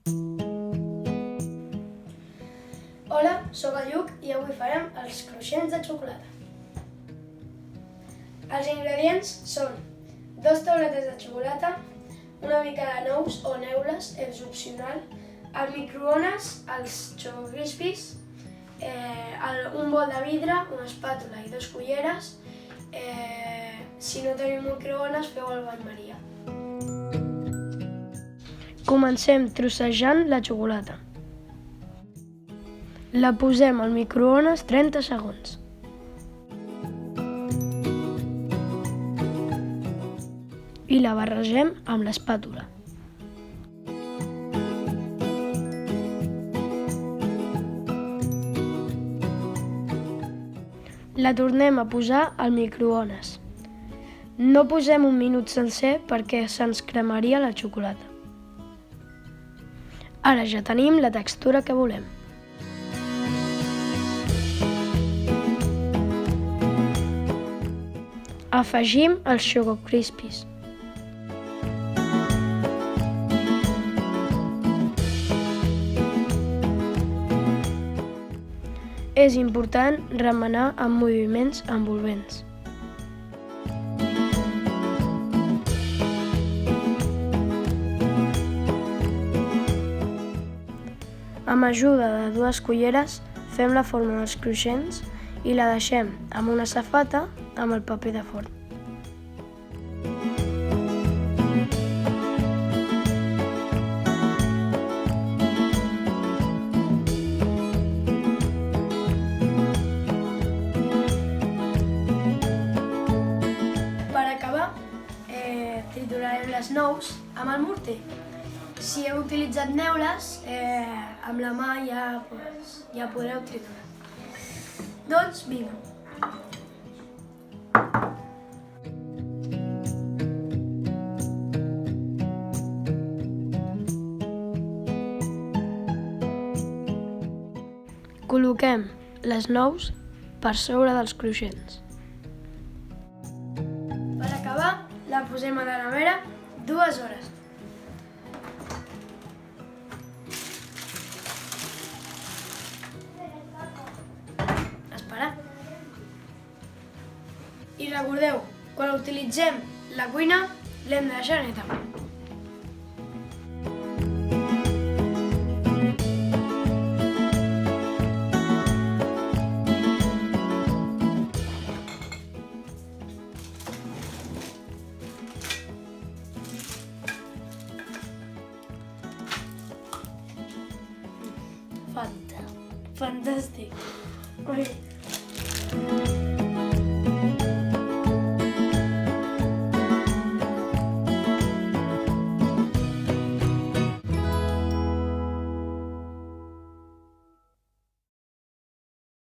Hola, sóc el Lluc i avui farem els cruixents de xocolata. Els ingredients són 2 tauletes de xocolata, una mica de nous o neules, és opcional, al microones, els Choco Crispies, un bol de vidre, una espàtula i 2 culleres. Si no teniu microones, feu al bany Maria. Comencem trossejant la xocolata. La posem al microones 30 segons. I la barregem amb l'espàtula. La tornem a posar al microones. No posem un minut sencer perquè se'ns cremaria la xocolata. Ara ja tenim la textura que volem. Afegim els Choco Crispies. És important remenar amb moviments envolvents. Amb ajuda de 2 culleres fem la forma dels cruixents i la deixem amb una safata amb el paper de forn. Per acabar, triturarem les nous amb el morter. Si heu utilitzat neules, amb la mà ja podreu triturar. Doncs vinga. Col·loquem les nous per sobre dels cruixents. Per acabar, la posem a la nevera 2 hores. Esperar. I recordeu, quan utilitzem la cuina, l'hem de deixar neta. Fantàstic.